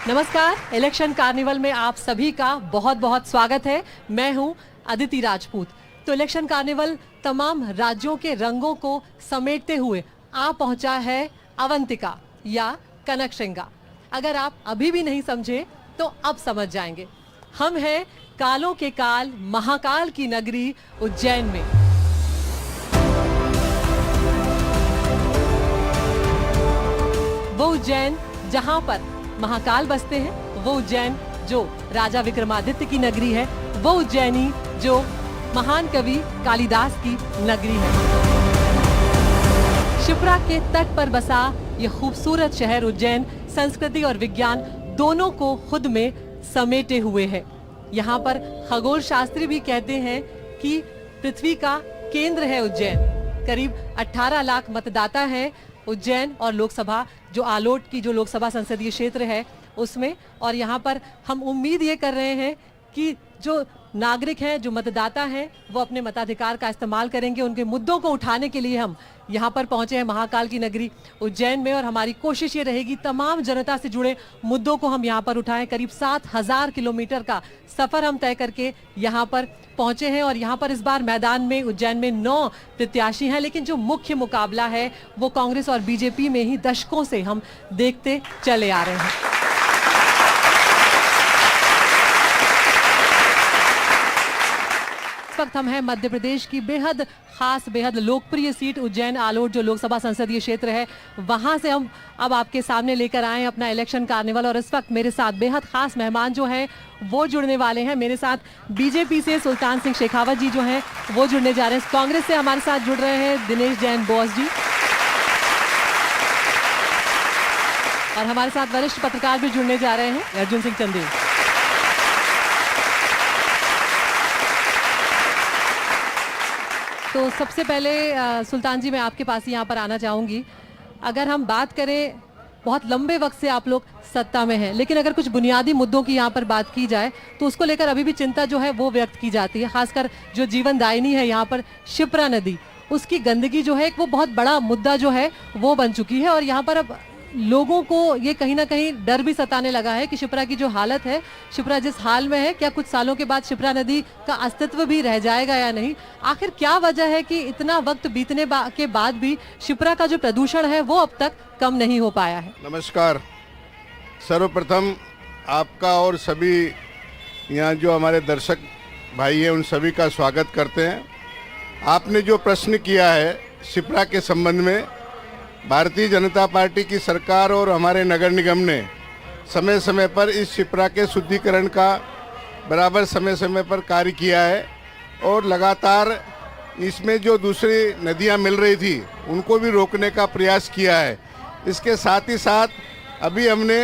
नमस्कार, election carnival में आप सभी का बहुत बहुत स्वागत है। मैं हूं अदिति राजपूत। तो इलेक्शन कार्निवल तमाम राज्यों के रंगों को समेटते हुए आ पहुंचा है अवंतिका या कनकशिंगा। अगर आप अभी भी नहीं समझे तो अब समझ जाएंगे। हम हैं कालों के काल महाकाल की नगरी उज्जैन में। वो उज्जैन जहां पर महाकाल बसते हैं, वो उज्जैन जो राजा विक्रमादित्य की नगरी है, वो उज्जैनी जो महान कवि कालिदास की नगरी है। शिप्रा के तट पर बसा ये खूबसूरत शहर उज्जैन संस्कृति और विज्ञान दोनों को खुद में समेटे हुए है। यहाँ पर खगोल शास्त्री भी कहते हैं कि पृथ्वी का केंद्र है उज्जैन। करीब 18 लाख मतदाता हैं उज्जैन और लोकसभा जो आलोट की जो लोकसभा संसदीय क्षेत्र है उसमें। और यहाँ पर हम उम्मीद ये कर रहे हैं कि जो नागरिक हैं, जो मतदाता हैं, वो अपने मताधिकार का इस्तेमाल करेंगे। उनके मुद्दों को उठाने के लिए हम यहाँ पर पहुंचे हैं महाकाल की नगरी उज्जैन में। और हमारी कोशिश ये रहेगी तमाम जनता से जुड़े मुद्दों को हम यहाँ पर उठाएं। करीब 7000 किलोमीटर का सफर हम तय करके यहाँ पर पहुंचे हैं। और यहाँ पर इस बार मैदान में उज्जैन में 9 प्रत्याशी हैं, लेकिन जो मुख्य मुकाबला है वो कांग्रेस और बीजेपी में ही दशकों से हम देखते चले आ रहे हैं। इस वक्त हम हैं मध्य प्रदेश की बेहद खास, बेहद लोकप्रिय सीट उज्जैन आलोट जो लोकसभा संसदीय क्षेत्र है, वहां से हम अब आपके सामने लेकर आए अपना इलेक्शन कार्निवल। और इस वक्त मेरे साथ बेहद खास मेहमान जो हैं वो जुड़ने वाले हैं। मेरे साथ बीजेपी से सुल्तान सिंह शेखावत जी जो हैं वो जुड़ने जा रहे हैं। कांग्रेस से हमारे साथ जुड़ रहे हैं दिनेश जैन बोस जी, और हमारे साथ वरिष्ठ पत्रकार भी जुड़ने जा रहे हैं अर्जुन सिंह चंदेल। तो सबसे पहले सुल्तान जी मैं आपके पास ही यहाँ पर आना चाहूँगी। अगर हम बात करें, बहुत लंबे वक्त से आप लोग सत्ता में हैं, लेकिन अगर कुछ बुनियादी मुद्दों की यहाँ पर बात की जाए तो उसको लेकर अभी भी चिंता जो है वो व्यक्त की जाती है। खासकर जो जीवन दायिनी है यहाँ पर शिप्रा नदी, उसकी गंदगी जो है वो बहुत बड़ा मुद्दा जो है वो बन चुकी है। और यहाँ पर अब लोगों को ये कहीं ना कहीं डर भी सताने लगा है कि शिप्रा की जो हालत है, शिप्रा जिस हाल में है, क्या कुछ सालों के बाद शिप्रा नदी का अस्तित्व भी रह जाएगा या नहीं। आखिर क्या वजह है कि इतना वक्त बीतने के बाद भी शिप्रा का जो प्रदूषण है वो अब तक कम नहीं हो पाया है। नमस्कार, सर्वप्रथम आपका और सभी यहाँ जो हमारे दर्शक भाई हैं उन सभी का स्वागत करते हैं। आपने जो प्रश्न किया है शिप्रा के संबंध में, भारतीय जनता पार्टी की सरकार और हमारे नगर निगम ने समय समय पर इस शिप्रा के शुद्धिकरण का बराबर समय समय पर कार्य किया है। और लगातार इसमें जो दूसरी नदियां मिल रही थी उनको भी रोकने का प्रयास किया है। इसके साथ ही साथ अभी हमने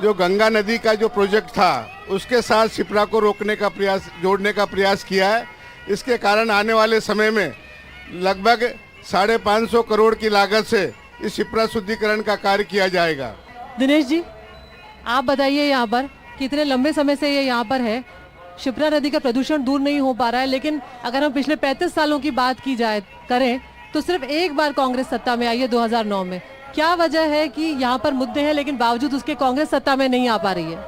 जो गंगा नदी का जो प्रोजेक्ट था उसके साथ शिप्रा को रोकने का प्रयास, जोड़ने का प्रयास किया है। इसके कारण आने वाले समय में लगभग 550 करोड़ की लागत से इस शिप्रा शुद्धिकरण का कार्य किया जाएगा। दिनेश जी, आप बताइए यहाँ पर कितने लंबे समय से ये यहाँ पर है, शिप्रा नदी का प्रदूषण दूर नहीं हो पा रहा है, लेकिन अगर हम पिछले 35 सालों की बात की जाए करें तो सिर्फ एक बार कांग्रेस सत्ता में आई है 2009 में। क्या वजह है कि यहाँ पर मुद्दे हैं लेकिन बावजूद उसके कांग्रेस सत्ता में नहीं आ पा रही है?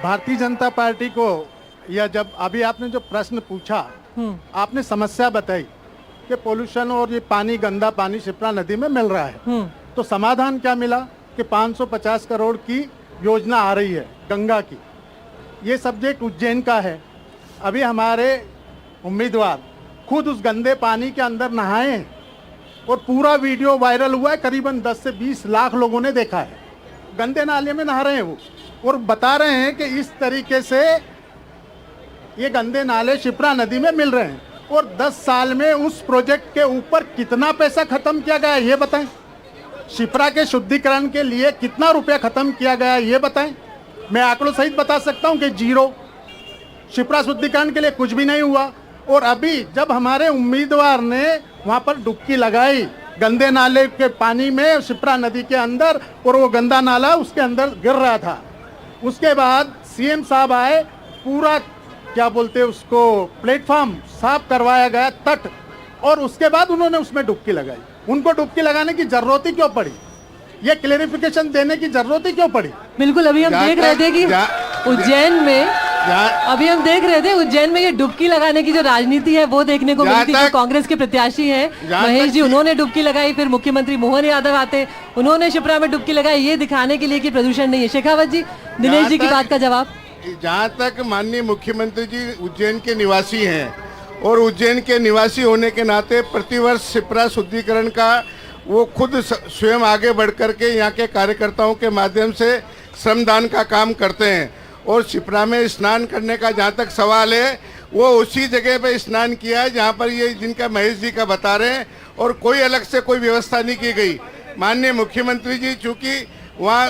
भारतीय जनता पार्टी को, या जब अभी आपने जो प्रश्न पूछा, आपने समस्या बताई कि पोल्यूशन और ये पानी, गंदा पानी शिप्रा नदी में मिल रहा है, तो समाधान क्या मिला कि 550 करोड़ की योजना आ रही है गंगा की। ये सब्जेक्ट उज्जैन का है। अभी हमारे उम्मीदवार खुद उस गंदे पानी के अंदर नहाए हैं और पूरा वीडियो वायरल हुआ है। करीबन 10 से 20 लाख लोगों ने देखा है। गंदे नाले में नहा रहे हैं वो, और बता रहे हैं कि इस तरीके से ये गंदे नाले शिप्रा नदी में मिल रहे हैं। और 10 साल में उस प्रोजेक्ट के ऊपर कितना पैसा खत्म किया गया ये बताएं। शिप्रा के शुद्धिकरण के लिए कितना रुपया खत्म किया गया ये बताएं। मैं आंकड़ों सहित बता सकता हूं कि 0। शिप्रा शुद्धिकरण के लिए कुछ भी नहीं हुआ। और अभी जब हमारे उम्मीदवार ने वहां पर डुबकी लगाई गंदे नाले के पानी में शिप्रा नदी के अंदर, और वो गंदा नाला उसके अंदर गिर रहा था, उसके बाद सीएम साहब आए, पूरा क्या बोलते हैं उसको, प्लेटफॉर्म साफ करवाया गया, तट, और उसके बाद उन्होंने उसमें डुबकी लगाई। उनको डुबकी लगाने की जरूरत ही क्यों पड़ी? ये क्लेरिफिकेशन देने की जरूरत ही क्यों पड़ी? बिल्कुल, अभी हम देख रहे थे कि उज्जैन में अभी हम देख रहे थे उज्जैन में ये डुबकी लगाने की जो राजनीति है वो देखने को मिली थी। जो कांग्रेस के प्रत्याशी हैं महेश जी, उन्होंने डुबकी लगाई, फिर मुख्यमंत्री मोहन यादव आते, उन्होंने शिप्रा में डुबकी लगाई, ये दिखाने के लिए कि प्रदूषण नहीं है। शेखावत जी, दिनेश जी की बात का जवाब। जहाँ तक माननीय मुख्यमंत्री जी उज्जैन के निवासी हैं और उज्जैन के निवासी होने के नाते प्रतिवर्ष शिप्रा शुद्धिकरण का वो खुद स्वयं आगे बढ़ करके यहाँ के कार्यकर्ताओं के माध्यम से श्रमदान का काम करते हैं। और शिप्रा में स्नान करने का जहाँ तक सवाल है, वो उसी जगह पे स्नान किया है जहाँ पर ये जिनका महेश जी का बता रहे हैं, और कोई अलग से कोई व्यवस्था नहीं की गई। माननीय मुख्यमंत्री जी चूँकि वहाँ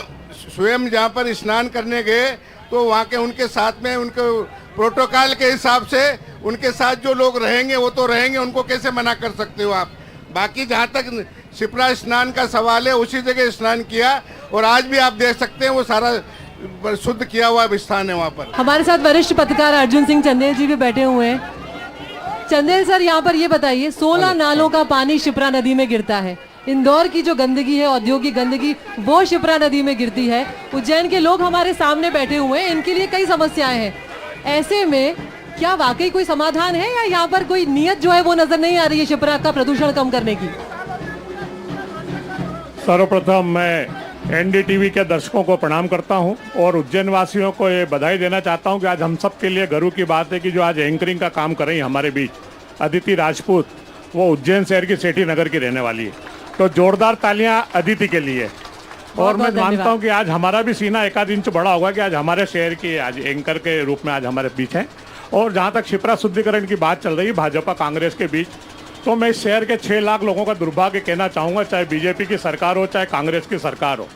स्वयं जहाँ पर स्नान करने गए तो वहाँ के उनके साथ में उनके प्रोटोकॉल के हिसाब से उनके साथ जो लोग रहेंगे वो तो रहेंगे, उनको कैसे मना कर सकते हो आप। बाकी जहाँ तक शिप्रा स्नान का सवाल है, उसी जगह स्नान किया, और आज भी आप देख सकते हैं वो सारा शुद्ध किया हुआ स्थान है वहाँ पर। हमारे साथ वरिष्ठ पत्रकार अर्जुन सिंह चंदेल जी भी बैठे हुए हैं। चंदेल सर, यहाँ पर ये बताइए, 16 नालों का पानी शिप्रा नदी में गिरता है। इंदौर की जो गंदगी है, औद्योगिक गंदगी, वो शिप्रा नदी में गिरती है। उज्जैन के लोग हमारे सामने बैठे हुए हैं, इनके लिए कई समस्याएं हैं। ऐसे में क्या वाकई कोई समाधान है, या यहाँ पर कोई नियत जो है वो नजर नहीं आ रही है शिप्रा का प्रदूषण कम करने की? सर्वप्रथम मैं एनडीटीवी के दर्शकों को प्रणाम करता हूं और उज्जैन वासियों को ये बधाई देना चाहता हूं कि आज हम सब के लिए गर्व की बात है कि जो आज एंकरिंग का काम कर रही है हमारे बीच अदिति राजपूत, वो उज्जैन शहर की सेठी नगर की रहने वाली है। तो जोरदार तालियां अदिति के लिए। और मैं मानता हूं कि आज हमारा भी सीना एक आध इंच बड़ा होगा कि आज हमारे शहर की आज एंकर के रूप में आज हमारे बीच हैं। और जहाँ तक शिप्रा शुद्धिकरण की बात चल रही है भाजपा कांग्रेस के बीच, तो मैं इस शहर के 6 लाख लोगों का दुर्भाग्य कहना चाहूँगा, चाहे बीजेपी की सरकार हो चाहे कांग्रेस की सरकार हो,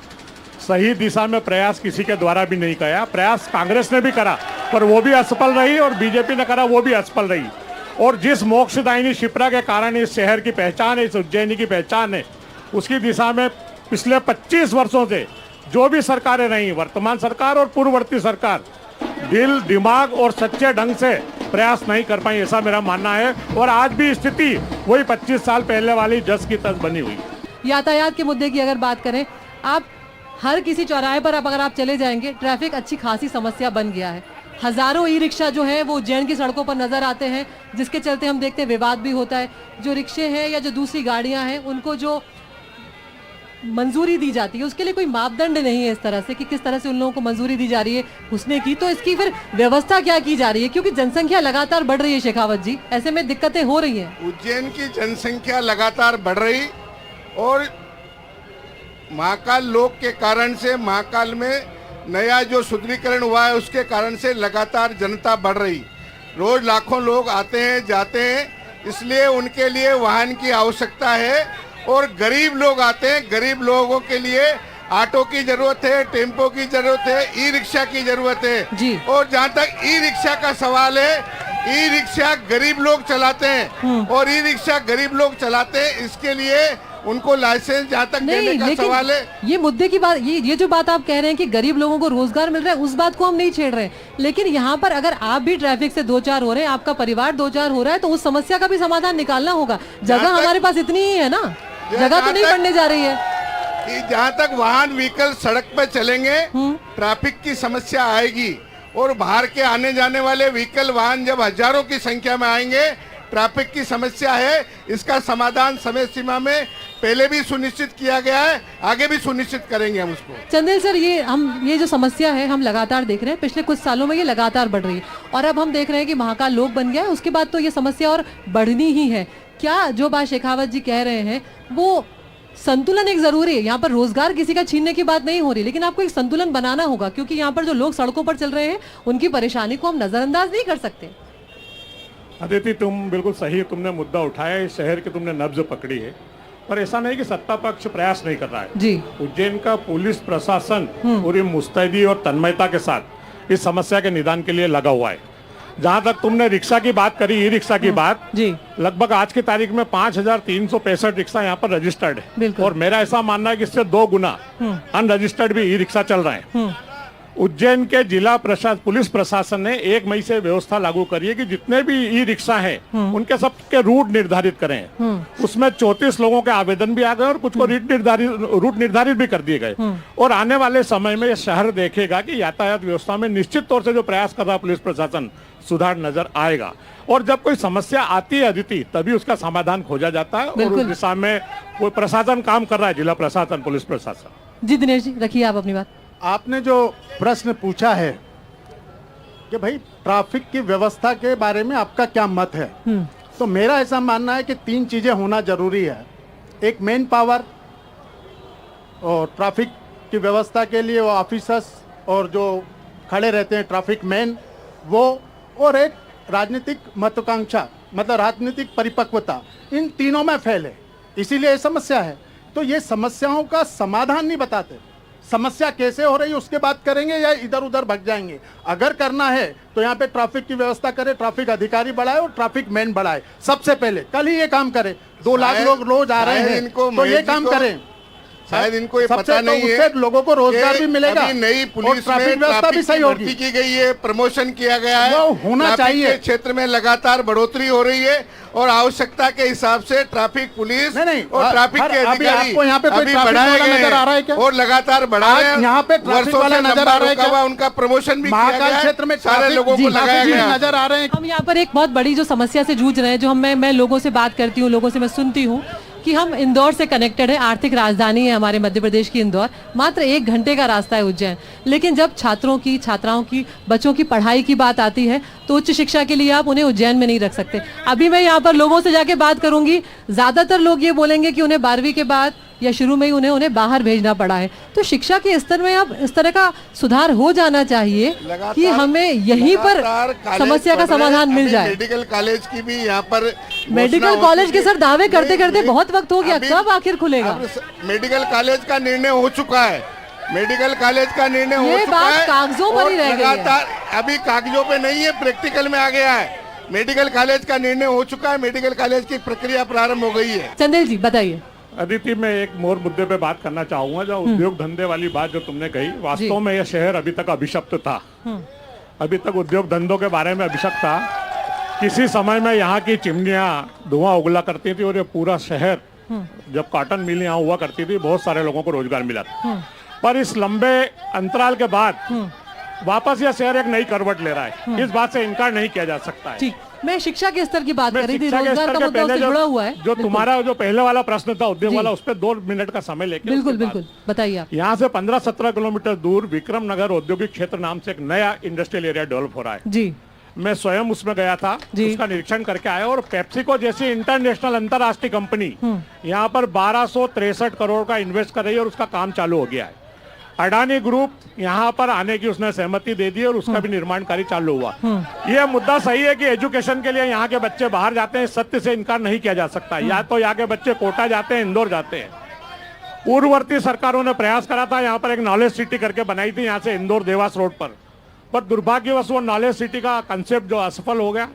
सही दिशा में प्रयास किसी के द्वारा भी नहीं किया। प्रयास कांग्रेस ने भी करा पर वो भी असफल रही, और बीजेपी ने करा वो भी असफल रही। और जिस मोक्षदायिनी शिप्रा के कारण इस शहर की पहचान है, इस उज्जैनी की पहचान है, उसकी दिशा में पिछले 25 वर्षों से जो भी सरकारें रही, वर्तमान सरकार और पूर्ववर्ती सरकार, दिल दिमाग और सच्चे ढंग से प्रयास नहीं कर पाई, ऐसा मेरा मानना है। और आज भी स्थिति वही 25 साल पहले वाली जस की तस बनी हुई। यातायात के मुद्दे की अगर बात करें, आप हर किसी चौराहे पर अगर आप चले जाएंगे, ट्रैफिक अच्छी खासी समस्या बन गया है। हजारों ई रिक्शा जो है वो उज्जैन की सड़कों पर नजर आते हैं, जिसके चलते हम देखते हैं विवाद भी होता है। जो रिक्शे हैं या जो दूसरी गाड़ियां हैं, उनको जो मंजूरी दी जाती है उसके लिए कोई मापदंड नहीं है इस तरह से कि किस तरह से उन लोगों को मंजूरी दी जा रही है घुसने की। तो इसकी फिर व्यवस्था क्या की जा रही है, क्योंकि जनसंख्या लगातार बढ़ रही है शेखावत जी, ऐसे में दिक्कतें हो रही हैं। उज्जैन की जनसंख्या लगातार बढ़ रही और महाकाल लोक के कारण से, महाकाल में नया जो शुद्धिकरण हुआ है उसके कारण से लगातार जनता बढ़ रही। रोज लाखों लोग आते हैं जाते हैं, इसलिए उनके लिए वाहन की आवश्यकता है। और गरीब लोग आते हैं, गरीब लोगों के लिए ऑटो की जरूरत है, टेम्पो की जरूरत है, ई रिक्शा की जरूरत है जी। और जहाँ तक ई रिक्शा का सवाल है, ई रिक्शा गरीब लोग चलाते हैं और ई रिक्शा गरीब लोग चलाते हैं, इसके लिए उनको लाइसेंस जहाँ तक देने का सवाल है। ये मुद्दे की बात, ये जो बात आप कह रहे हैं कि गरीब लोगों को रोजगार मिल रहा है, उस बात को हम नहीं छेड़ रहे हैं। लेकिन यहाँ पर अगर आप भी ट्रैफिक से 2-4 हो रहे हैं, आपका परिवार 2-4 हो रहा है, तो उस समस्या का भी समाधान निकालना होगा। जगह हमारे पास इतनी ही है ना, जगह तो नहीं बढ़ने जा रही है कि जहाँ तक वाहन व्हीकल सड़क पर चलेंगे ट्रैफिक की समस्या आएगी। और बाहर के आने जाने वाले व्हीकल वाहन जब हजारों की संख्या में आएंगे, ट्रैफिक की समस्या है, इसका समाधान समय सीमा में पहले भी सुनिश्चित किया गया है, आगे भी सुनिश्चित करेंगे हम उसको। चंदेल सर, ये जो समस्या है हम लगातार देख रहे हैं, पिछले कुछ सालों में ये लगातार बढ़ रही है और अब हम देख रहे हैं कि महाकाल लोक बन गया है, उसके बाद तो ये समस्या और बढ़नी ही है। क्या जो बात शेखावत जी कह रहे हैं वो संतुलन एक जरूरी है? यहाँ पर रोजगार किसी का छीनने की बात नहीं हो रही, लेकिन आपको एक संतुलन बनाना होगा, क्योंकि यहाँ पर जो लोग सड़कों पर चल रहे हैं उनकी परेशानी को हम नजरअंदाज नहीं कर सकते। अदिति, तुम बिल्कुल सही, तुमने मुद्दा उठाया, इस शहर की तुमने नब्ज पकड़ी है। पर ऐसा नहीं कि सत्ता पक्ष प्रयास नहीं कर रहा है जी। उज्जैन का पुलिस प्रशासन पूरी मुस्तैदी और तन्मयता के साथ इस समस्या के निदान के लिए लगा हुआ है। जहां तक तुमने रिक्शा की बात करी, ई रिक्शा की बात जी, लगभग आज की तारीख में 5365 रिक्शा यहाँ पर रजिस्टर्ड है और मेरा ऐसा मानना है कि इससे 2 गुना अनरजिस्टर्ड भी ई रिक्शा चल रहे हैं। उज्जैन के जिला पुलिस प्रशासन ने 1 मई से व्यवस्था लागू करी है कि जितने भी ई रिक्शा हैं उनके सबके रूट निर्धारित करें। उसमें 34 लोगों के आवेदन भी आ गए और कुछ को रूट निर्धारित भी कर दिए गए। और आने वाले समय में शहर देखेगा कि यातायात व्यवस्था में निश्चित तौर से जो प्रयास कर रहा पुलिस प्रशासन सुधार नजर आएगा। और जब कोई समस्या आती है अदिति, तभी उसका समाधान खोजा जाता है और उस दिशा में कोई प्रशासन काम कर रहा है, जिला प्रशासन, पुलिस प्रशासन। जी दिनेश जी, रखिए आप अपनी बात। आपने जो प्रश्न पूछा है कि भाई ट्रैफिक की व्यवस्था के बारे में आपका क्या मत है, तो मेरा ऐसा मानना है कि 3 चीजें होना जरूरी है। एक मेन पावर, और ट्रैफिक की व्यवस्था के लिए वो ऑफिसर्स और जो खड़े रहते हैं ट्रैफिक मैन वो, और एक राजनीतिक महत्वाकांक्षा मतलब राजनीतिक परिपक्वता, इन तीनों में फैले, इसीलिए ये समस्या है। तो ये समस्याओं का समाधान नहीं बताते, समस्या कैसे हो रही है उसके बात करेंगे या इधर उधर भग जाएंगे। अगर करना है तो यहाँ पे ट्रैफिक की व्यवस्था करे, ट्रैफिक अधिकारी बढ़ाए और ट्रैफिक मैन बढ़ाए। सबसे पहले कल ही ये काम करें। 2 लाख लोग रोज आ रहे हैं तो ये काम करें। शायद इनको ये पता नहीं है, उससे लोगों को रोजगार भी मिलेगा। अभी नई पुलिस में ट्रैफिक व्यवस्था भी सही होगी, की गई है, प्रमोशन किया गया है, वो होना चाहिए। क्षेत्र में लगातार बढ़ोतरी हो रही है और आवश्यकता के हिसाब से ट्रैफिक पुलिस नहीं, और ट्रैफिक के अभी अधिकारी आपको यहाँ पे कोई ट्रैफिक वाला नजर आ रहा है क्या? और लगातार बढ़ा रहे हैं। यहाँ पे ट्रैफिक वाला नजर आ रहा है क्या? उनका प्रमोशन भी किया गया महाकाल है, क्षेत्र में सारे लोगों को लगाया गया नजर आ रहे हैं। हम यहाँ पर एक बहुत बड़ी जो समस्या से जूझ रहे हैं, जो मैं लोगों से बात करती हूँ, लोगों से मैं सुनती हूँ कि हम इंदौर से कनेक्टेड है, आर्थिक राजधानी है हमारे मध्य प्रदेश की इंदौर, मात्र 1 घंटे का रास्ता है उज्जैन। लेकिन जब छात्रों की, छात्राओं की, बच्चों की पढ़ाई की बात आती है तो उच्च शिक्षा के लिए आप उन्हें उज्जैन में नहीं रख सकते। अभी मैं यहाँ पर लोगों से जाके बात करूंगी, ज्यादातर लोग ये बोलेंगे कि उन्हें 12वीं के बाद या शुरू में ही उन्हें बाहर भेजना पड़ा है। तो शिक्षा के स्तर में अब इस तरह का सुधार हो जाना चाहिए कि हमें यहीं पर समस्या का समाधान मिल जाए। मेडिकल कॉलेज की भी यहाँ पर मेडिकल कॉलेज के सर दावे करते करते बहुत वक्त हो गया, कब आखिर खुलेगा? मेडिकल कॉलेज का निर्णय हो चुका है, मेडिकल कॉलेज का निर्णय हो ये चुका बात है, कागजों पर ही रह गई है। लगातार अभी कागजों पे नहीं है, प्रैक्टिकल में आ गया है। मेडिकल कॉलेज का निर्णय हो चुका है, मेडिकल कॉलेज की प्रक्रिया प्रारंभ हो गई है। चंदेल जी बताइए। अदिति, मैं एक मोर मुद्दे पे बात करना चाहूंगा, जो उद्योग धंधे वाली बात जो तुमने कही, वास्तव में यह शहर अभी तक अभिशप्त था। अभी तक उद्योग धंधों के बारे में अभिशप्त था। किसी समय में यहाँ की चिमनियां धुआं उगला करती थी और ये पूरा शहर, जब कॉटन मिल यहाँ हुआ करती थी, बहुत सारे लोगों को रोजगार मिला था। पर इस लंबे अंतराल के बाद वापस यह शहर एक नई करवट ले रहा है, इस बात से इनकार नहीं किया जा सकता है। ठीक, मैं शिक्षा के स्तर की बात कर रही थी, शिक्षा के रोजगार स्तर का के मुद्दा पहले उससे जुड़ा हुआ है। जो तुम्हारा जो पहले वाला प्रश्न था उद्योग वाला, उस पर 2 मिनट का समय लेके बिल्कुल बिल्कुल बताइए आप। यहाँ से 15-17 किलोमीटर दूर विक्रम नगर औद्योगिक क्षेत्र नाम से एक नया इंडस्ट्रियल एरिया डेवलप हो रहा है जी। मैं स्वयं उसमें गया था, उसका निरीक्षण करके आया। और पेप्सिको जैसी इंटरनेशनल अंतरराष्ट्रीय कंपनी यहाँ पर 1263 करोड़ का इन्वेस्ट कर रही है और उसका काम चालू हो गया है। अडानी ग्रुप यहाँ पर आने की उसने सहमति दे दी और उसका भी निर्माण कार्य चालू हुआ। यह मुद्दा सही है कि एजुकेशन के लिए यहाँ के बच्चे बाहर जाते हैं, सत्य से इनकार नहीं किया जा सकता। या तो यहाँ के बच्चे कोटा जाते हैं, इंदौर जाते हैं। पूर्ववर्ती सरकारों ने प्रयास करा था, यहाँ पर एक नॉलेज सिटी करके बनाई थी, यहाँ से इंदौर देवास रोड पर दुर्भाग्यवश वो नॉलेज सिटी का कंसेप्ट जो असफल हो गया।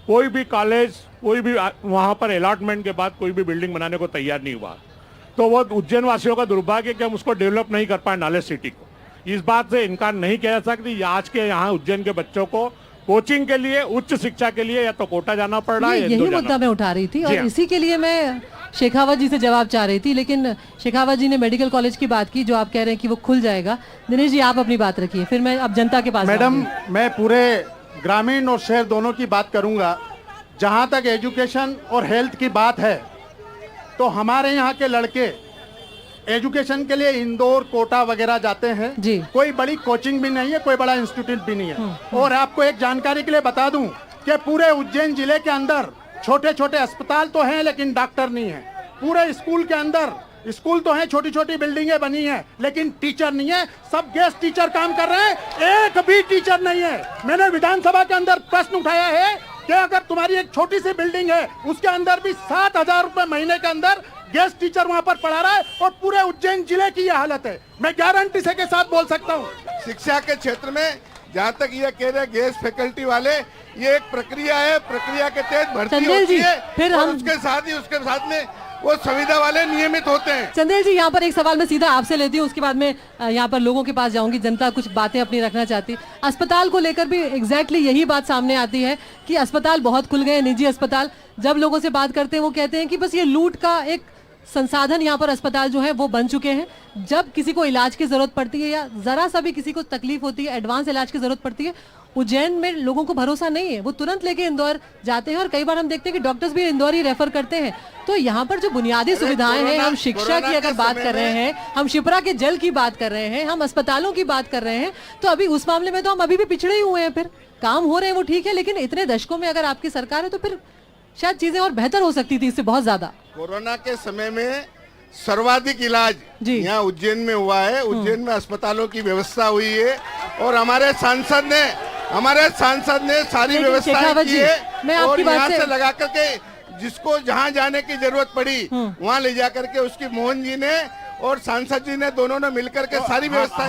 कोई भी कॉलेज, कोई भी वहाँ पर अलॉटमेंट के बाद कोई भी बिल्डिंग बनाने को तैयार नहीं हुआ। तो वो उज्जैन वासियों का दुर्भाग्य कि हम उसको डेवलप नहीं कर पाए नॉलेज सिटी को। इस बात से इनकार नहीं किया जा सकती। आज के यहाँ उज्जैन के बच्चों को कोचिंग के लिए, उच्च शिक्षा के लिए या तो कोटा जाना पड़ रहा है। यही मुद्दा मैं उठा रही थी और इसी के लिए मैं शेखावत जी से जवाब चाह रही थी, लेकिन शेखावत जी ने मेडिकल कॉलेज की बात की, जो आप कह रहे हैं कि वो खुल जाएगा। दिनेश जी आप अपनी बात रखिए, फिर मैं अब जनता के पास। मैडम, मैं पूरे ग्रामीण और शहर दोनों की बात करूंगा। जहां तक एजुकेशन और हेल्थ की बात है, तो हमारे यहाँ के लड़के एजुकेशन के लिए इंदौर, कोटा वगैरह जाते हैं जी। कोई बड़ी कोचिंग भी नहीं है, कोई बड़ा इंस्टीट्यूट भी नहीं है। और आपको एक जानकारी के लिए बता दूं कि पूरे उज्जैन जिले के अंदर छोटे छोटे अस्पताल तो हैं लेकिन डॉक्टर नहीं है। पूरे स्कूल के अंदर स्कूल तो हैं, छोटी छोटी बिल्डिंगें बनी हैं, लेकिन टीचर नहीं है। सब गेस्ट टीचर काम कर रहे हैं, एक भी टीचर नहीं है। मैंने विधानसभा के अंदर प्रश्न उठाया है कि अगर तुम्हारी एक छोटी सी बिल्डिंग है, उसके अंदर भी 7,000 रुपए महीने के अंदर गेस्ट टीचर वहां पर पढ़ा रहा है, और पूरे उज्जैन जिले की यह हालत है। मैं गारंटी से के साथ बोल सकता हूँ। शिक्षा के क्षेत्र में जहाँ तक ये कह रहे गेस्ट फैकल्टी वाले, ये एक प्रक्रिया है, प्रक्रिया के तहत भर्ती होती है। फिर और हम उसके साथ में वो संविदा वाले नियमित होते हैं। चंदेल जी, यहाँ पर एक सवाल मैं सीधा आपसे लेती हूँ, उसके बाद में यहाँ पर लोगों के पास जाऊंगी, जनता कुछ बातें अपनी रखना चाहती। अस्पताल को लेकर भी एग्जैक्टली यही बात सामने आती है कि अस्पताल बहुत खुल गए हैं, निजी अस्पताल। जब लोगों से बात करते हैं वो कहते हैं कि बस ये लूट का एक संसाधन यहाँ पर अस्पताल जो है वो बन चुके हैं। जब किसी को इलाज की जरूरत पड़ती है या जरा सा भी किसी को तकलीफ होती है, एडवांस इलाज की जरूरत पड़ती है, उज्जैन में लोगों को भरोसा नहीं है, वो तुरंत लेके इंदौर जाते हैं और कई बार हम देखते हैं कि डॉक्टर्स भी इंदौर ही रेफर करते हैं। तो यहाँ पर जो बुनियादी सुविधाएं हैं, हम शिक्षा की अगर बात कर रहे हैं, हम शिप्रा के जल की बात कर रहे हैं, हम अस्पतालों की बात कर रहे हैं, तो अभी उस मामले में तो हम अभी भी पिछड़े ही हुए हैं। फिर काम हो रहे हैं वो ठीक है, लेकिन इतने दशकों में अगर आपकी सरकार है तो फिर शायद चीजें और बेहतर हो सकती थी इससे बहुत ज्यादा। कोरोना के समय में सर्वाधिक इलाज यहाँ उज्जैन में हुआ है। उज्जैन में अस्पतालों की व्यवस्था हुई है और हमारे सांसद ने सारी व्यवस्थाएं की है और यहाँ से लगा करके जिसको जहाँ जाने की जरूरत पड़ी वहाँ ले जा करके उसकी मोहन जी ने और सांसद जी ने दोनों ने मिलकर के सारी व्यवस्था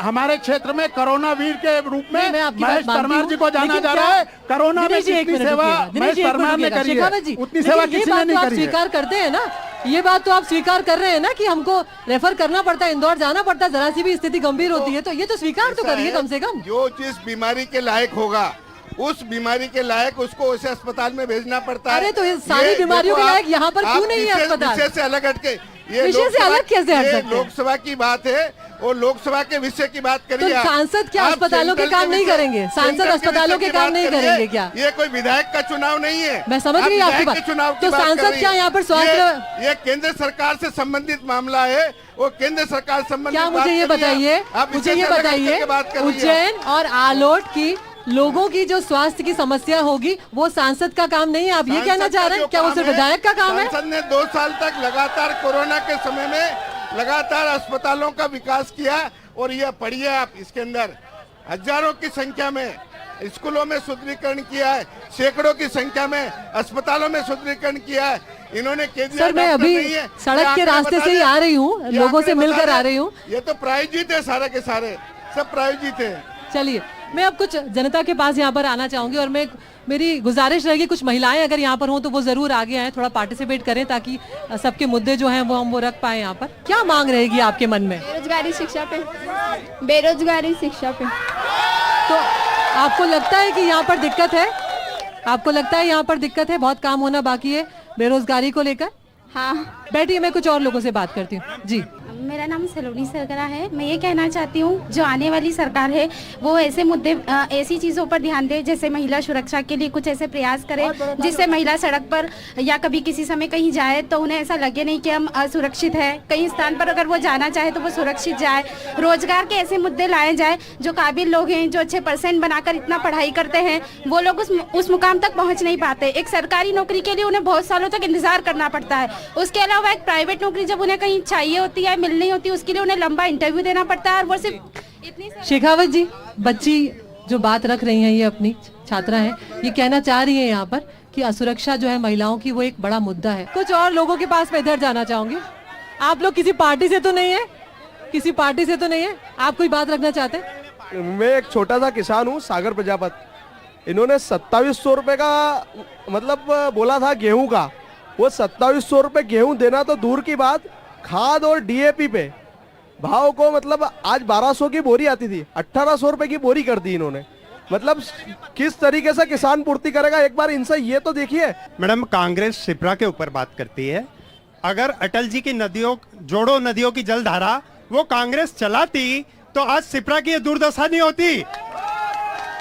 हमारे क्षेत्र में कोरोना वीर के रूप में महेश परमार जी को जाना जा रहा है। कोरोना में जितनी सेवा महेश परमार ने करी है उतनी सेवा किसी ने नहीं करी है। स्वीकार करते हैं ना, ये बात तो आप स्वीकार कर रहे हैं ना कि हमको रेफर करना पड़ता है, इंदौर जाना पड़ता है, जरा सी भी स्थिति गंभीर होती है तो ये तो स्वीकार तो करिए कम से कम। जो जिस बीमारी के लायक होगा उस बीमारी के लायक उसको उसे अस्पताल में भेजना पड़ता है। अरे तो सारी बीमारियों के लायक यहाँ पर क्यों नहीं है अस्पताल? विषय से अलग हटके ये विषय से अलग कैसे हट सकते हैं? लोकसभा की बात है और लोकसभा के विषय की बात करिए। तो सांसद क्या अस्पतालों के काम नहीं करेंगे? सांसद अस्पतालों के काम नहीं करेंगे क्या? ये कोई विधायक का चुनाव नहीं है। मैं समझ गई आपकी बात। तो सांसद क्या यहाँ पर स्वास्थ्य, ये केंद्र सरकार से संबंधित मामला है, वो केंद्र सरकार संबंधित। क्या मुझे ये बताइए उज्जैन और आलोट की लोगों की जो स्वास्थ्य की समस्या होगी वो सांसद का काम नहीं है, आप ये कहना चाह रहे हैं? क्या वो सिर्फ विधायक का काम है? सांसद ने 2 साल तक लगातार कोरोना के समय में लगातार अस्पतालों का विकास किया और ये पढ़िए आप, इसके अंदर हजारों की संख्या में स्कूलों में सुदृढ़ीकरण किया है, सैकड़ों की संख्या में अस्पतालों में सुदृढ़ीकरण किया है इन्होंने। सर मैं अभी सड़क के रास्ते से ही आ रही हूँ, लोगों से मिलकर आ रही हूँ। ये तो प्रायोजित है, सारे के सारे सब प्रायोजित है। चलिए मैं अब कुछ जनता के पास यहाँ पर आना चाहूंगी और मेरी गुजारिश रहेगी कुछ महिलाएं अगर यहाँ पर हों तो वो जरूर आगे आए, थोड़ा पार्टिसिपेट करें ताकि सबके मुद्दे जो हैं वो हम रख पाए। यहाँ पर क्या मांग रहेगी आपके मन में? बेरोजगारी शिक्षा पे, बेरोजगारी शिक्षा पे। तो आपको लगता है कि यहाँ पर दिक्कत है? आपको लगता है यहाँ पर दिक्कत है, बहुत काम होना बाकी है बेरोजगारी को लेकर? हाँ। बैठिए, मैं कुछ और लोगों से बात करती हूँ। जी, मेरा नाम सलोनी सरगरा है। मैं ये कहना चाहती हूँ जो आने वाली सरकार है वो ऐसे मुद्दे, ऐसी चीज़ों पर ध्यान दे जैसे महिला सुरक्षा के लिए कुछ ऐसे प्रयास करे जिससे महिला सड़क पर या कभी किसी समय कहीं जाए तो उन्हें ऐसा लगे नहीं कि हम असुरक्षित है। कहीं स्थान पर अगर वो जाना चाहे तो वो सुरक्षित जाए। रोजगार के ऐसे मुद्दे लाए जाए, जो काबिल लोग हैं, जो अच्छे % बनाकर इतना पढ़ाई करते हैं, वो लोग उस मुकाम तक पहुँच नहीं पाते। एक सरकारी नौकरी के लिए उन्हें बहुत सालों तक इंतजार करना पड़ता है। उसके अलावा एक प्राइवेट नौकरी जब उन्हें कहीं चाहिए होती है, मिलनी होती है, उसके लिए उन्हें लंबा इंटरव्यू देना पड़ता है और वो सिर्फ इतनी। शेखावत जी, बच्ची जो बात रख रही हैं, ये अपनी छात्रा हैं, ये कहना चाह रही है यहाँ पर कि असुरक्षा जो है महिलाओं की वो एक बड़ा मुद्दा है। कुछ और लोगों के पास मैं इधर जाना चाहूंगी। आप लोग किसी पार्टी से तो नहीं है? किसी पार्टी से तो नहीं है? आप कोई बात रखना चाहते हैं? मैं एक छोटा सा किसान हूँ, सागर प्रजापत। इन्होंने 2700 रुपए का मतलब बोला था गेहूं का, वो 2700 रुपए गेहूं देना तो दूर की बात, खाद और डीएपी पे भाव को मतलब आज 1200 की बोरी आती थी, 1800 रुपए की बोरी कर दी इन्होंने। मतलब किस तरीके से किसान पूर्ति करेगा, एक बार इनसे ये तो देखिए। मैडम, कांग्रेस शिप्रा के ऊपर बात करती है। अगर अटल जी की नदियों, जोड़ो नदियों की जलधारा वो कांग्रेस चलाती तो आज शिप्रा की ये दुर्दशा नहीं होती।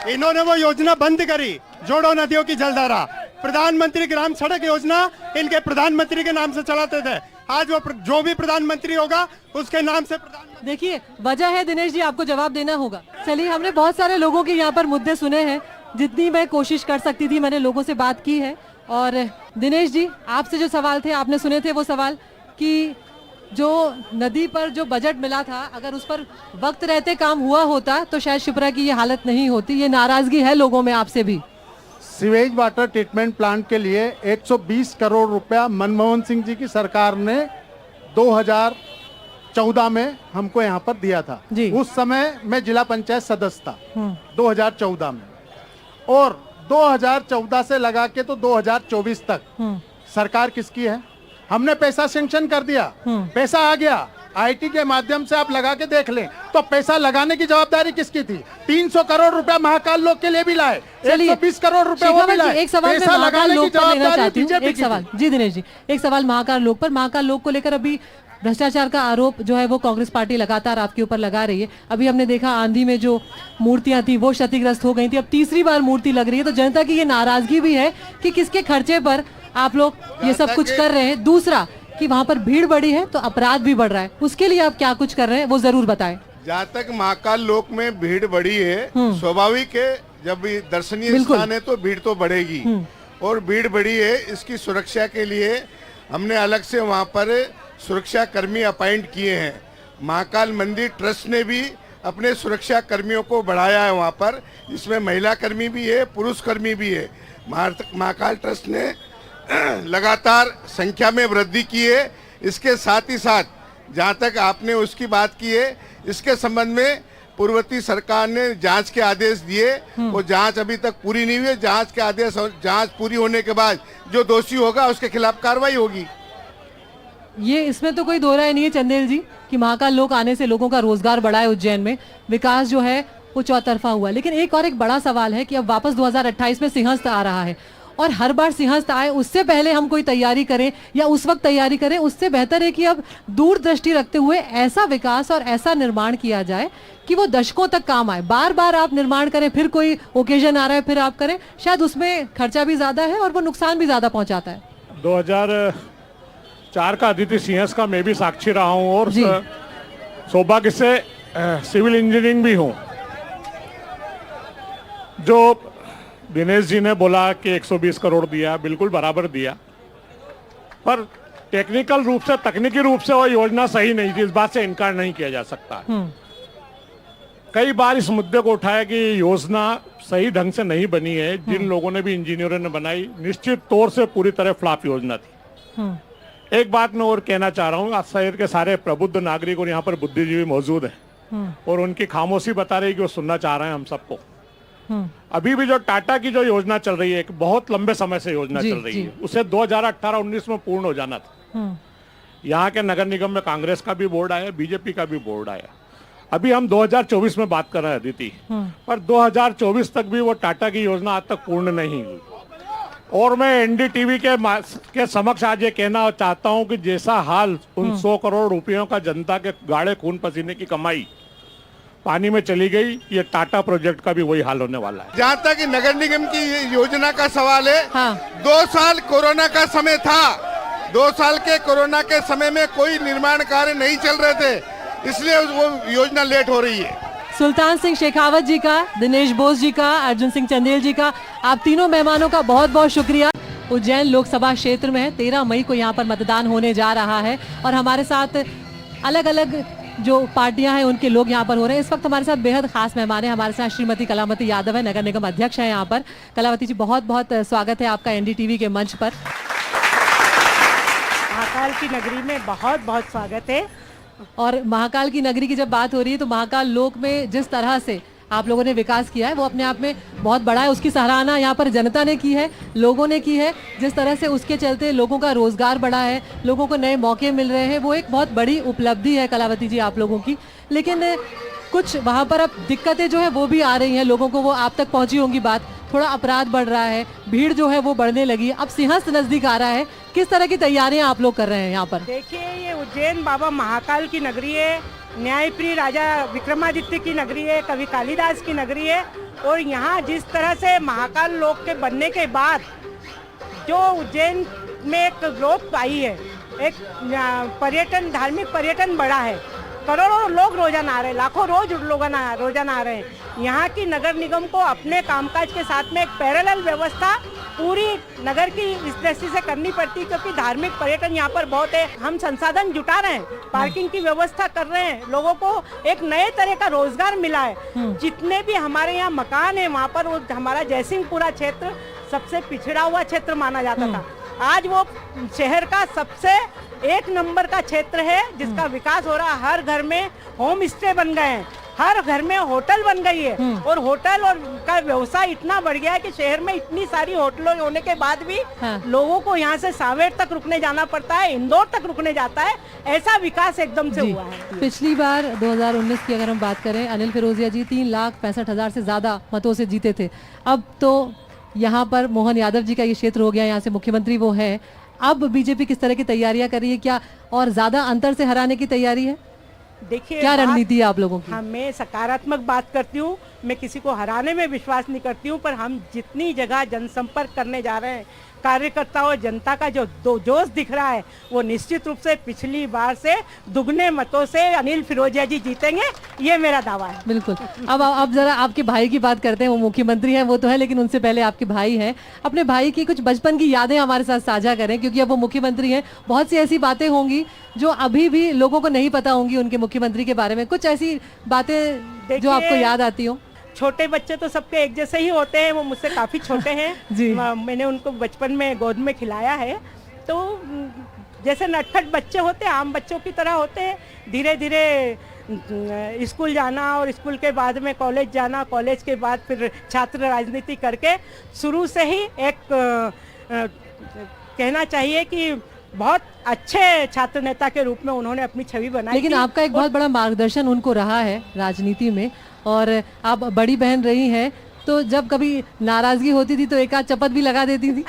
इन्होंने वो योजना बंद करी, जोड़ो नदियों की जलधारा। प्रधानमंत्री ग्राम सड़क योजना इनके प्रधानमंत्री के नाम से चलाते थे, आज वो जो भी प्रधानमंत्री होगा उसके नाम से प्रधानमंत्री। देखिए वजह है दिनेश जी, आपको जवाब देना होगा। चलिए, हमने बहुत सारे लोगों के यहाँ पर मुद्दे सुने हैं, जितनी मैं कोशिश कर सकती थी मैंने लोगों से बात की है। और दिनेश जी, आपसे जो सवाल थे आपने सुने थे, वो सवाल कि जो नदी पर जो बजट मिला था अगर उस पर वक्त रहते काम हुआ होता तो शायद शिप्रा की ये हालत नहीं होती। ये नाराजगी है लोगों में आपसे भी। सीवेज वाटर ट्रीटमेंट प्लांट के लिए 120 करोड़ रुपया मनमोहन सिंह जी की सरकार ने 2014 में हमको यहाँ पर दिया था। उस समय मैं जिला पंचायत सदस्य था 2014 में, और 2014 से लगा के तो 2024 तक सरकार किसकी है? हमने पैसा सेंक्शन कर दिया, पैसा आ गया, आईटी के माध्यम से आप लगा के देख लें, तो पैसा लगाने की जवाबदारी किसकी थी? 300 करोड़ रुपया महाकाल लोक के लिए भी लाए, 120 करोड़ रुपया वो भी लाए। एक सवाल मैं पैसा महाकाल लगाने की लोक पर लेना जवाबदारी चाहती हूँ। बीजेपी एक की सवाल थी। जी दिनेश जी, एक सवाल महाकाल लोक पर। महाकाल लोक को लेकर अभी भ्रष्टाचार का आरोप जो है वो कांग्रेस पार्टी लगातार आपके ऊपर लगा रही है। अभी हमने देखा आंधी में जो मूर्तियां थी वो क्षतिग्रस्त हो गई थी, अब तीसरी बार मूर्ति लग रही है, तो जनता की ये नाराजगी भी है कि किसके खर्चे पर आप लोग ये सब कुछ कर रहे हैं। दूसरा कि वहां पर भीड़ बढ़ी है तो अपराध भी बढ़ रहा है, उसके लिए आप क्या कुछ कर रहे हैं वो जरूर बताएं। जहाँ तक महाकाल लोक में भीड़ बढ़ी है, स्वाभाविक है, जब भी दर्शनीय स्थान है तो भीड़ तो बढ़ेगी, और भीड़ बढ़ी है, इसकी सुरक्षा के लिए हमने अलग से वहाँ पर सुरक्षा कर्मी अपॉइंट किए हैं। महाकाल मंदिर ट्रस्ट ने भी अपने सुरक्षा कर्मियों को बढ़ाया है वहाँ पर, इसमें महिला कर्मी भी है, पुरुष कर्मी भी है। महाकाल ट्रस्ट ने लगातार संख्या में वृद्धि की है। इसके साथ ही साथ जहाँ तक आपने उसकी बात की है, इसके संबंध में पूर्ववर्ती सरकार ने जांच के आदेश दिए, वो जांच अभी तक पूरी नहीं हुई है। जांच के आदेश और जांच पूरी होने के बाद जो दोषी होगा उसके खिलाफ कार्रवाई होगी। ये इसमें तो कोई दो राय नहीं है चंदेल जी कि महाकाल लोक आने से लोगों का रोजगार बढ़ा है, उज्जैन में विकास जो है वो चौतरफा हुआ। लेकिन एक बड़ा सवाल है कि अब वापस 2028 में सिंहस्थ आ रहा है, और हर बार सिंहस्थ आए उससे पहले हम कोई तैयारी करें या उस वक्त तैयारी करें, उससे बेहतर है कि अब दूरदृष्टि रखते हुए ऐसा विकास और ऐसा निर्माण किया जाए कि वो दशकों तक काम आए। बार बार आप निर्माण करें, फिर कोई ओकेजन आ रहा है फिर आप करें, शायद उसमें खर्चा भी ज्यादा है और वो नुकसान भी ज्यादा पहुंचाता है। 2004 का अदिति सिंहस्थ का मैं भी साक्षी रहा हूँ, और सौभाग्य से सिविल इंजीनियरिंग भी हूँ। जो दिनेश जी ने बोला कि 120 करोड़ दिया, बिल्कुल बराबर दिया, पर टेक्निकल रूप से, तकनीकी रूप से वो योजना सही नहीं थी, इस बात से इनकार नहीं किया जा सकता। कई बार इस मुद्दे को उठाया कि योजना सही ढंग से नहीं बनी है। जिन लोगों ने भी, इंजीनियरों ने बनाई, निश्चित तौर से पूरी तरह फ्लॉप योजना थी। एक बात मैं और कहना चाह रहा हूँ, आज शहर के सारे प्रबुद्ध नागरिक और यहाँ पर बुद्धिजीवी मौजूद हैं, और उनकी खामोशी बता रही है कि वो सुनना चाह रहे हैं हम सबको। अभी भी जो टाटा की जो योजना चल रही है, एक बहुत लंबे समय से योजना चल रही है, उसे 2018-19 में पूर्ण हो जाना था। यहाँ के नगर निगम में कांग्रेस का भी बोर्ड आया, बीजेपी का भी बोर्ड आया। अभी हम 2024 में बात कर रहे हैं अदिति, पर 2024 तक भी वो टाटा की योजना आज तक पूर्ण नहीं हुई। और मैं एनडीटीवी के समक्ष आज ये कहना चाहता हूँ कि जैसा हाल उन 100 करोड़ रुपयों का जनता के गाढ़े खून पसीने की कमाई पानी में चली गई, ये टाटा प्रोजेक्ट का भी वही हाल होने वाला है। जहाँ तक निगर निगम की ये योजना का सवाल है, 2 साल कोरोना का समय था, 2 साल के कोरोना के समय में कोई निर्माण कार्य नहीं चल रहे थे, इसलिए वो योजना लेट हो रही है। सुल्तान सिंह शेखावत जी का, दिनेश बोस जी का, अर्जुन सिंह चंदेल जी का, आप तीनों मेहमानों का बहुत बहुत शुक्रिया। उज्जैन लोकसभा क्षेत्र में 13 मई को यहाँ पर मतदान होने जा रहा है, और हमारे साथ अलग अलग जो पार्टियां हैं उनके लोग यहाँ पर हो रहे हैं। इस वक्त हमारे साथ बेहद खास मेहमान है, हमारे साथ श्रीमती कलावती यादव है, नगर निगम अध्यक्ष है यहाँ पर। कलावती जी, बहुत बहुत स्वागत है आपका एनडीटीवी के मंच पर। महाकाल की नगरी में बहुत बहुत स्वागत है। और महाकाल की नगरी की जब बात हो रही है तो महाकाल लोक में जिस तरह से आप लोगों ने विकास किया है वो अपने आप में बहुत बड़ा है, उसकी सराहना यहाँ पर जनता ने की है, लोगों ने की है। जिस तरह से उसके चलते लोगों का रोजगार बढ़ा है, लोगों को नए मौके मिल रहे हैं, वो एक बहुत बड़ी उपलब्धि है कलावती जी आप लोगों की। लेकिन कुछ वहाँ पर अब दिक्कतें जो है वो भी आ रही हैं लोगों को, वो आप तक पहुँची होंगी बात। थोड़ा अपराध बढ़ रहा है, भीड़ जो है वो बढ़ने लगी है, अब सिंहस्थ नजदीक आ रहा है, किस तरह की तैयारियां आप लोग कर रहे हैं यहाँ पर? देखिए, ये उज्जैन बाबा महाकाल की नगरी है, न्यायप्रिय राजा विक्रमादित्य की नगरी है, कवि कालिदास की नगरी है। और यहाँ जिस तरह से महाकाल लोक के बनने के बाद जो उज्जैन में एक ग्रोथ आई है, एक पर्यटन, धार्मिक पर्यटन बढ़ा है, करोड़ों लोग रोजाना आ रहे हैं, लाखों रोजाना आ रहे हैं। यहाँ की नगर निगम को अपने कामकाज के साथ में एक पैरेलल व्यवस्था पूरी नगर की इस दृष्टि से करनी पड़ती, क्योंकि धार्मिक पर्यटन यहाँ पर बहुत है। हम संसाधन जुटा रहे हैं, पार्किंग की व्यवस्था कर रहे हैं, लोगों को एक नए तरह का रोजगार मिला है। जितने भी हमारे यहाँ मकान है वहाँ पर, वो हमारा जयसिंहपुरा क्षेत्र सबसे पिछड़ा हुआ क्षेत्र माना जाता था, आज वो शहर का सबसे 1 नंबर का क्षेत्र है जिसका विकास हो रहा है। हर घर में होम स्टे बन गए हैं, हर घर में होटल बन गई है और होटल और का व्यवसाय इतना बढ़ गया है कि शहर में इतनी सारी होटलों होने के बाद भी लोगों को यहाँ से सांवेर तक रुकने जाना पड़ता है, इंदौर तक रुकने जाता है। ऐसा विकास एकदम से हुआ है। पिछली बार 2019 की अगर हम बात करें, अनिल फिरोजिया जी 3,65,000 से ज्यादा मतों से जीते थे। अब तो यहाँ पर मोहन यादव जी का ये क्षेत्र हो गया, यहाँ से मुख्यमंत्री वो है। अब बीजेपी किस तरह की तैयारियां कर रही है, क्या और ज्यादा अंतर से हराने की तैयारी है? देखिए, क्या रणनीति है आप लोगों की? मैं सकारात्मक बात करती हूँ, मैं किसी को हराने में विश्वास नहीं करती हूँ, पर हम जितनी जगह जनसंपर्क करने जा रहे हैं, कार्यकर्ताओं जनता का जो जोश दिख रहा है, वो निश्चित रूप से पिछली बार से दुगने मतों से अनिल फिरोजिया जी जीतेंगे, ये मेरा दावा है। बिल्कुल। अब जरा आपके भाई की बात करते हैं। वो मुख्यमंत्री हैं वो तो है, लेकिन उनसे पहले आपके भाई हैं। अपने भाई की कुछ बचपन की यादें हमारे साथ साझा करें, क्योंकि अब वो मुख्यमंत्री हैं। बहुत सी ऐसी बातें होंगी जो अभी भी लोगों को नहीं पता होंगी उनके मुख्यमंत्री के बारे में। कुछ ऐसी बातें जो आपको याद आती हो? छोटे बच्चे तो सबके एक जैसे ही होते हैं, वो मुझसे काफ़ी छोटे हैं। जी। मैंने उनको बचपन में गोद में खिलाया है, तो जैसे नटखट बच्चे होते हैं, आम बच्चों की तरह होते हैं। धीरे धीरे स्कूल जाना और स्कूल के बाद में कॉलेज जाना, कॉलेज के बाद फिर छात्र राजनीति करके शुरू से ही एक कहना चाहिए कि बहुत अच्छे छात्र नेता के रूप में उन्होंने अपनी छवि बनाई। लेकिन आपका एक बहुत बड़ा मार्गदर्शन उनको रहा है राजनीति में, और आप बड़ी बहन रही हैं, तो जब कभी नाराजगी होती थी तो एक आध चपत भी लगा देती थी।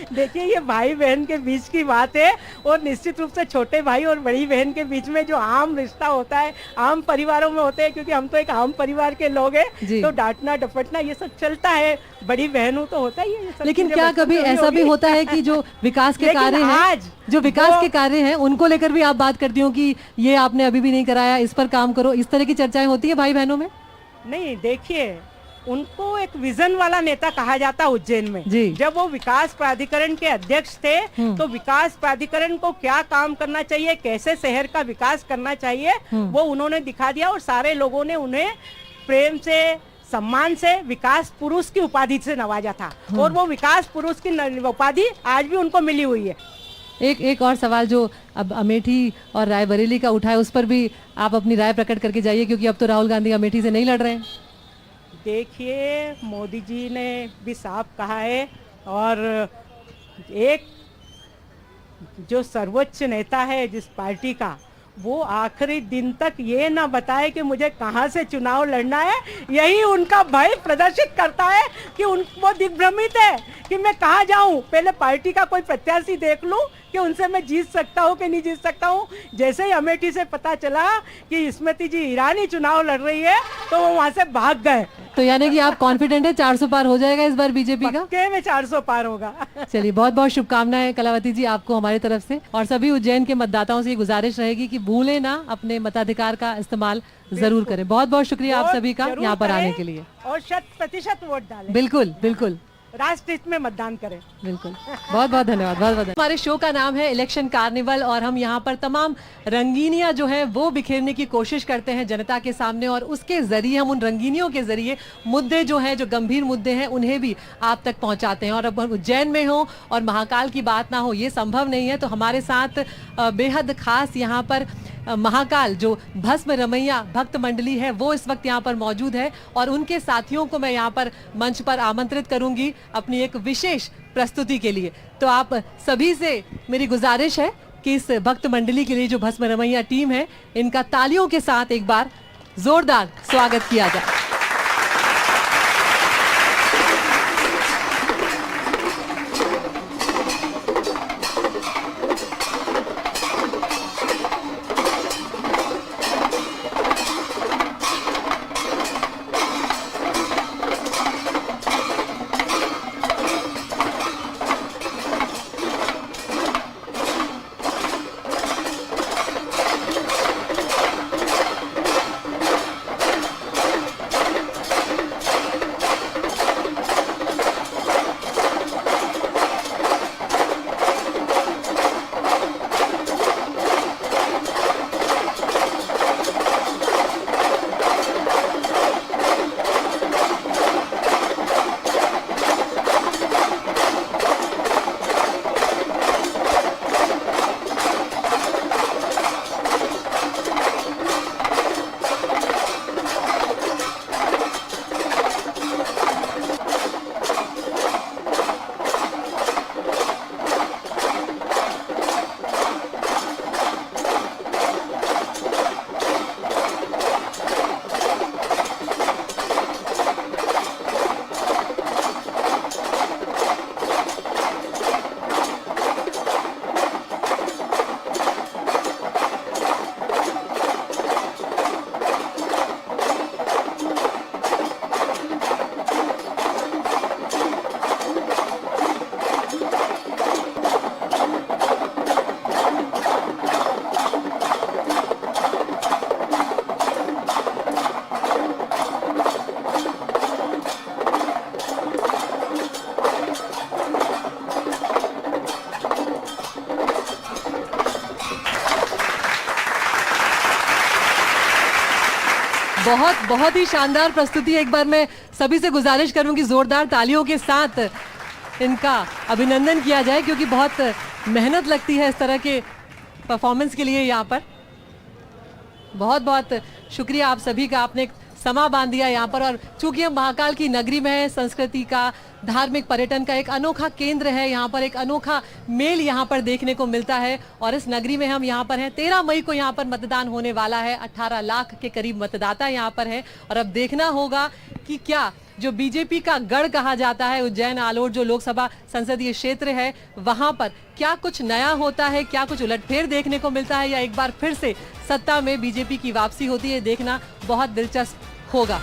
देखिए, ये भाई बहन के बीच की बात है, और निश्चित रूप से छोटे भाई और बड़ी बहन के बीच में जो आम रिश्ता होता है, आम परिवारों में होते हैं, क्योंकि हम तो एक आम परिवार के लोग हैं, तो डांटना डपटना ये सब चलता है। बड़ी बहन तो होता ही है ये सब। लेकिन क्या कभी ऐसा भी होता है कि जो विकास के कार्य हैं, जो विकास के कार्य हैं, उनको लेकर भी आप बात करती हो कि ये आपने अभी भी नहीं कराया, इस पर काम करो, इस तरह की चर्चाएं होती है भाई बहनों में? नहीं, देखिए, उनको एक विजन वाला नेता कहा जाता है उज्जैन में। जब वो विकास प्राधिकरण के अध्यक्ष थे, तो विकास प्राधिकरण को क्या काम करना चाहिए, कैसे शहर का विकास करना चाहिए, वो उन्होंने दिखा दिया, और सारे लोगों ने उन्हें प्रेम से, सम्मान से विकास पुरुष की उपाधि से नवाजा था, और वो विकास पुरुष की उपाधि आज भी उनको मिली हुई है। एक और सवाल जो अब अमेठी और रायबरेली का उठा है, उस पर भी आप अपनी राय प्रकट करके जाइए, क्योंकि अब तो राहुल गांधी अमेठी से नहीं लड़ रहे हैं। देखिए, मोदी जी ने भी साफ कहा है, और एक जो सर्वोच्च नेता है जिस पार्टी का, वो आखिरी दिन तक ये ना बताए कि मुझे कहाँ से चुनाव लड़ना है। यही उनका भय प्रदर्शित करता है कि वो दिग्भ्रमित है कि मैं कहाँ जाऊँ, पहले पार्टी का कोई प्रत्याशी देख लूँ कि उनसे मैं जीत सकता हूँ कि नहीं जीत सकता हूँ। जैसे ही अमेठी से पता चला कि स्मृति जी ईरानी चुनाव लड़ रही है, तो वो वहाँ से भाग गए। तो यानी कि आप कॉन्फिडेंट है 400 पार हो जाएगा इस बार बीजेपी का? पक्के में 400 पार होगा। चलिए, बहुत बहुत शुभकामनाएं कलावती जी आपको हमारी तरफ से, और सभी उज्जैन के मतदाताओं से ये गुजारिश रहेगी कि भूलें ना, अपने मताधिकार का इस्तेमाल जरूर करें। बहुत बहुत शुक्रिया आप सभी का यहाँ पर आने के लिए, और 100% वोट डालें। बिल्कुल बिल्कुल, राष्ट्र हित में मतदान करें। बिल्कुल, बहुत बहुत धन्यवाद, बहुत बहुत। हमारे शो का नाम है इलेक्शन कार्निवल, और हम यहाँ पर तमाम रंगीनियां जो है वो बिखेरने की कोशिश करते हैं जनता के सामने, और उसके जरिए हम उन रंगीनियों के जरिए मुद्दे जो हैं, जो गंभीर मुद्दे हैं, उन्हें भी आप तक पहुंचाते हैं। और अब उज्जैन में हो और महाकाल की बात ना हो, ये संभव नहीं है, तो हमारे साथ बेहद खास यहाँ पर महाकाल जो भस्म रमैया भक्त मंडली है, वो इस वक्त यहाँ पर मौजूद है, और उनके साथियों को मैं यहाँ पर मंच पर आमंत्रित करूंगी अपनी एक विशेष प्रस्तुति के लिए। तो आप सभी से मेरी गुजारिश है कि इस भक्त मंडली के लिए जो भस्म रमैया टीम है, इनका तालियों के साथ एक बार जोरदार स्वागत किया जाए। बहुत बहुत ही शानदार प्रस्तुति। एक बार मैं सभी से गुजारिश करूंगी जोरदार तालियों के साथ इनका अभिनंदन किया जाए, क्योंकि बहुत मेहनत लगती है इस तरह के परफॉर्मेंस के लिए। यहाँ पर बहुत बहुत शुक्रिया आप सभी का, आपने एक समा बांध दिया यहाँ पर। और चूंकि हम महाकाल की नगरी में है, संस्कृति का, धार्मिक पर्यटन का एक अनोखा केंद्र है, यहाँ पर एक अनोखा मेल यहाँ पर देखने को मिलता है। और इस नगरी में हम यहाँ पर हैं, 13 मई को यहाँ पर मतदान होने वाला है। 18 लाख के करीब मतदाता यहाँ पर है। और अब देखना होगा कि क्या जो बीजेपी का गढ़ कहा जाता है उज्जैन आलोट जो लोकसभा संसदीय क्षेत्र है, वहां पर क्या कुछ नया होता है, क्या कुछ उलटफेर देखने को मिलता है, या एक बार फिर से सत्ता में बीजेपी की वापसी होती है, देखना बहुत दिलचस्प होगा।